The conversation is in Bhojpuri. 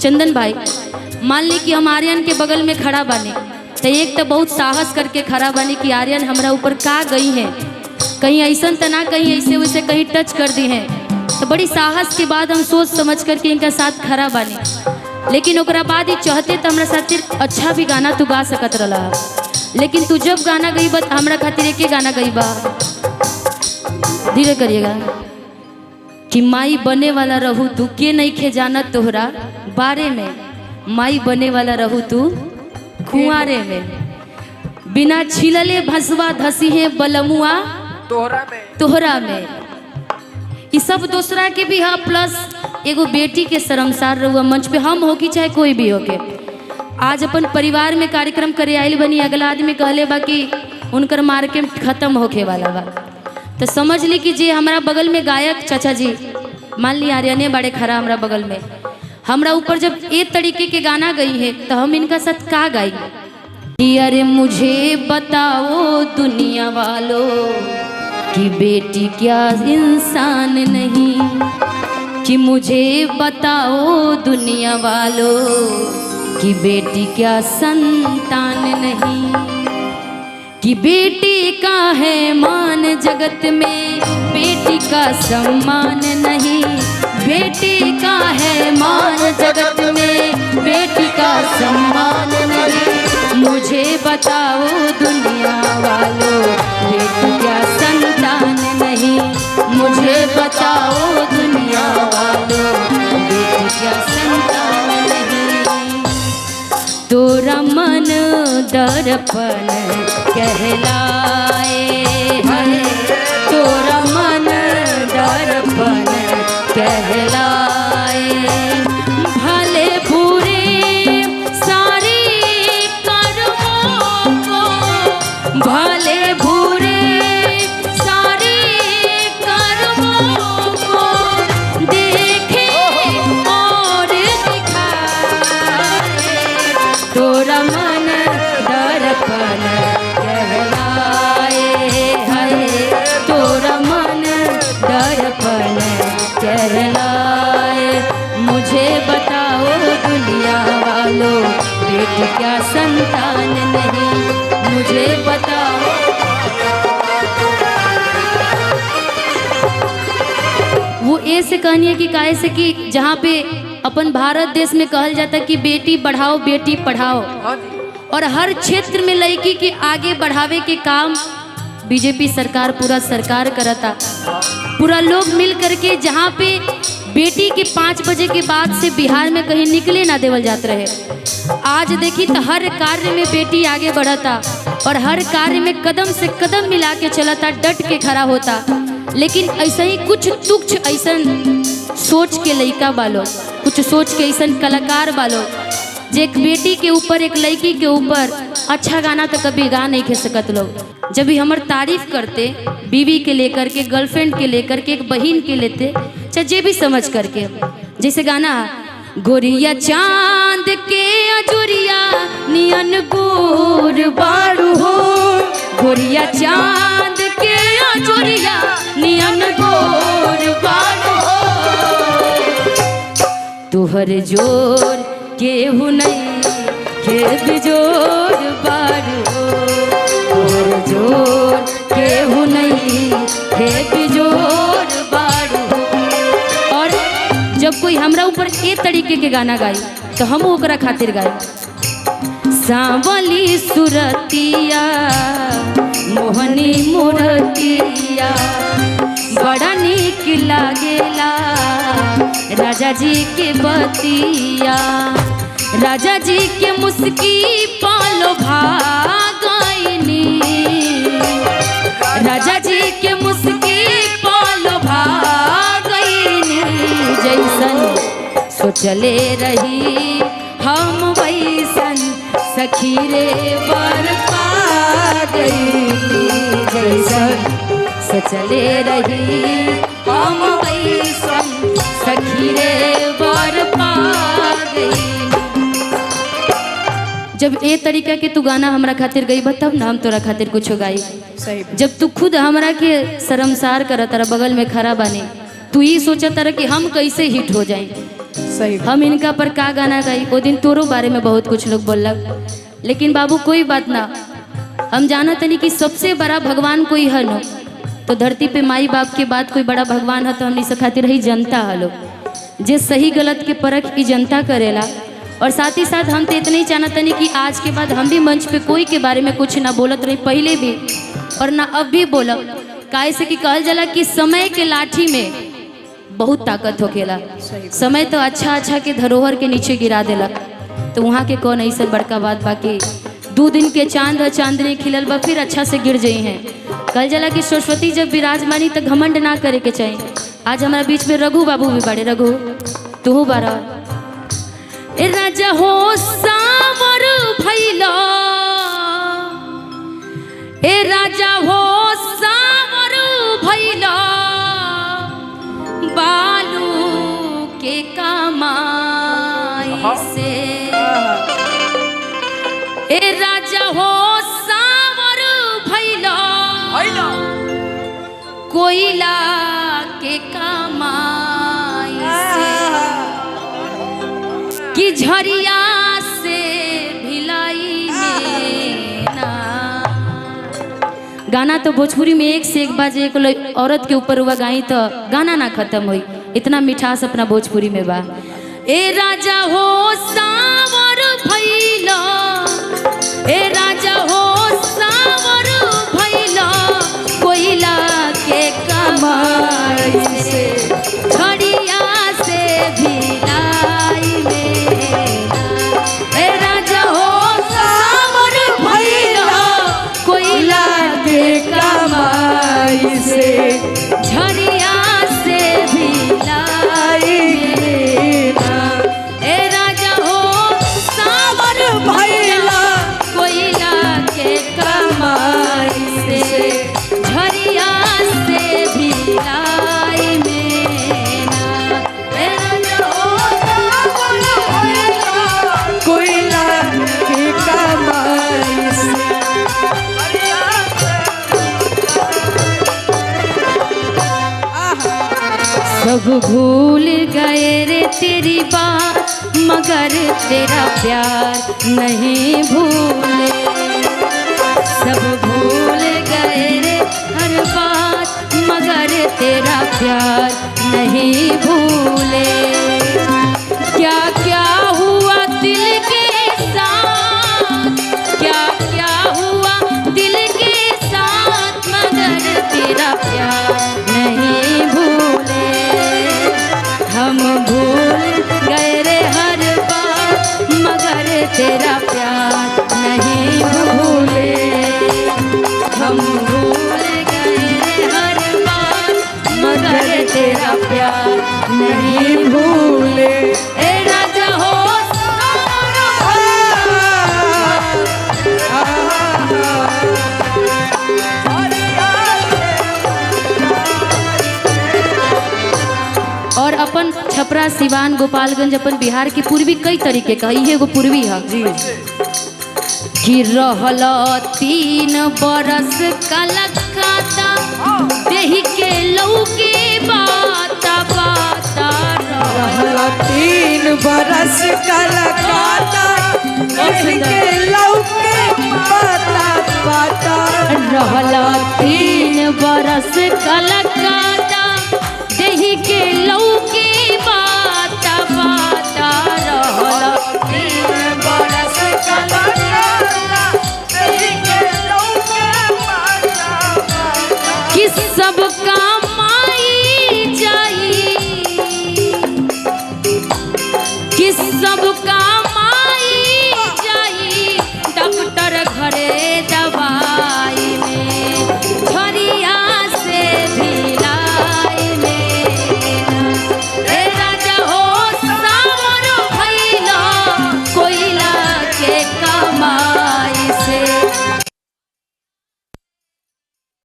चंदन भाई, मान ली कि हम आर्यन के बगल में खड़ा बानी, तो एक तो बहुत साहस करके खड़ा बानी कि आर्यन हमरा ऊपर का गई है, कहीं ऐसा तो ना कहीं ऐसे वैसे कहीं टच कर दी है। तो बड़ी साहस के बाद हम सोच समझ करके इनका साथ खड़ा बानी। लेकिन ओकरा बाद ही चाहते तो हमरा खातिर अच्छा भी गाना तू गा सकत रहा, लेकिन तू जब गाना गई बा हमरा खातिर एक गाना गई बा, धीरे करिएगा कि माई बने वाला रहू तू के नहीं खे जाना तोहरा बारे में, माई बने वाला रहू तू कुंवारे में, बिना छिलले भसवा धसी है बलमुआ तोहरा में। ये सब दूसरा के भी है, प्लस एगो बेटी के शर्मसार रहुआ मंच पे हम हो कि चाहे कोई भी हो के। आज अपन परिवार में कार्यक्रम करे आइल बनी, अगला आदमी कहले बा कि उनकर मार्केट खत्म होके वाला बा, तो समझ ली कि जे हमारा बगल में गायक चाचा जी, मान ली आर्यने बड़े खरा हमारा बगल में, हमरा ऊपर जब एक तरीके के गाना गई है तो हम इनका साथ का गाई कि अरे मुझे बताओ दुनिया वालों कि बेटी क्या इंसान नहीं, कि मुझे बताओ दुनिया वालों कि बेटी क्या संतान नहीं, कि बेटी का है मान जगत में बेटी का सम्मान नहीं, बेटी का है मान जगत में बेटी का सम्मान नहीं, मुझे बताओ दुनिया वालों बेटी क्या संतान नहीं, मुझे बताओ दुनिया वालों बेटी क्या संतान नहीं। तोरा मन दर्पण कहलाए है, तोरा मन दर्पण कहलाए, भले बुरे सारे कर्मों को, भले बुरे सारे कर्मों को देखे और दिखाए, तोरा मन दर्पण कहलाए है, तोरा मन दर्पण कहलाए, मुझे बताओ दुनिया वालों बेटी क्या संतान नहीं, मुझे बताओ। वो ऐसे कहनी है कि काहे से कि जहाँ पे अपन भारत देश में कहल जाता कि बेटी बढ़ाओ बेटी पढ़ाओ, और हर क्षेत्र में लड़की के आगे बढ़ावे के काम बीजेपी सरकार पूरा सरकार करता, पूरा लोग मिल करके, जहाँ पे बेटी के 5 बजे के बाद से बिहार में कहीं निकले ना देवल जात रहे। आज देखी तो हर कार्य में बेटी आगे बढ़ता और हर कार्य में कदम से कदम मिला के चलता, डट के खड़ा होता। लेकिन ऐसा ही कुछ तुच्छ ऐसा सोच के लड़का बालो, कुछ सोच के ऐसा कलाकार बालो जे एक बेटी के ऊपर एक लड़की के ऊपर अच्छा गाना तो कभी गा नहीं खे सकत लोग। जब भी हमार तारीफ करते बीवी के लेकर के, गर्लफ्रेंड के लेकर के, एक बहन के लेते, चाहे जे भी समझ करके, जैसे गाना गोरिया चांद के अजुरिया नियन गोर बारू हो, गोरिया चांद के अजुरिया नियन गोर बारू हो, तुहर जोर केहू नहीं के बिजोर बारू हो, तुहर जोर केहू नहीं के बिजोर बारू हो। और जब कोई हमरा ऊपर ए तरीके के गाना गाई तो हम ओकरा खातिर गाई, सांवली सुरतिया मोहनी मूर्तिया बड़ा नीक लागेला राजा जी के बतिया, राजा जी के मुस्की पालो भागैनी, राजा जी के मुस्की पालो भागैनी, जैसन सोचले रही हम वैसन सखी रे बर पा गई, जैसन सोचले रही हम वैसन सखी रे बर पा गई। जब ए तरीका के तू गाना हमरा खातिर गई बा तब ना हम तोरा खातिर कुछ गाई। जब तू खुद हमरा के शर्मसार कर तारा बगल में खड़ा बानी, तू ही सोचा तारा कि हम कैसे हिट हो जाए, सही हम इनका पर का गाना गाई। वो दिन तोरो बारे में बहुत कुछ लोग बोलक, लेकिन बाबू कोई बात ना। हम जाना तनी कि सबसे बड़ा भगवान कोई है न, तो धरती पे माई बाप के बाद कोई बड़ा भगवान है तो हमनी से खातिर रही जनता हलो, जे सही गलत के परख की जनता करेला। और साथ ही साथ हम तो इतना ही चाहना तनी कि आज के बाद हम भी मंच पे कोई के बारे में कुछ ना बोलत रही, पहले भी और ना अब भी बोलब। काहे से कि कहल जाला कि समय के लाठी में बहुत ताकत होकेला। समय तो अच्छा अच्छा के धरोहर के नीचे गिरा देला, तो वहाँ के कौन ऐसा बड़का बात बाकी 2 दिन के चांद और चांदनी खिलल बा फिर अच्छा से गिर जाई हैं। कहल जाला कि सरस्वती जब विराजमानी तो घमंड ना करे के चाहिए। आज हमारा बीच में रघु बाबू भी बड़े। रघु तू बारा ए राजा हो सावर भैला, ए राजा हो सावर भैला, बालू के कमाई से। ए राजा हो सावर भैला, कोयला के कमाई से, कि झरिया से भिलाई में ना। गाना तो भोजपुरी में एक से एक बाजे, एक औरत के ऊपर हुआ गाई तो गाना ना खत्म हुई। इतना मिठास अपना भोजपुरी में बा। ए राजा हो सावर भैला, ए राजा हो सावर भैला, कोयला के कमाई से, झड़िया से भिलाई में ना। ए राजा हो सावर भैला, कोयला के कमाई से, झड़िया से भिलाई में ना। ए राजा हो सावर भैला, कोयला के कमाई से, झरिया से भिलाई में ना। ए राजा हो सावर भैला, कोयला की कमाई से। सब भूल गए रे तेरी बात, मगर तेरा प्यार नहीं भूले। सब भूल गए रे हर बात, मगर तेरा प्यार नहीं भूले। क्या क्या हुआ दिल के साथ, क्या क्या हुआ दिल के साथ, मगर तेरा प्यार नहीं भूले। हम भूल गए रे हर बात, मगर तेरा प्यार नहीं भूले। हम भूल गए रे हर बात, मगर तेरा प्यार नहीं भूले। ए राजा हो और अपन छपरा, सिवान, गोपालगंज, अपन बिहार के पूर्वी कई तरीके का ये एगो पूर्वी है जी। कि रहल 3 बरस कलकत्ता, देही के लौके बाता बाता। रहल 3 बरस कलकत्ता, देही के लौके बाता बाता। रहल 3 बरस कलकत्ता, देही के लौके बाता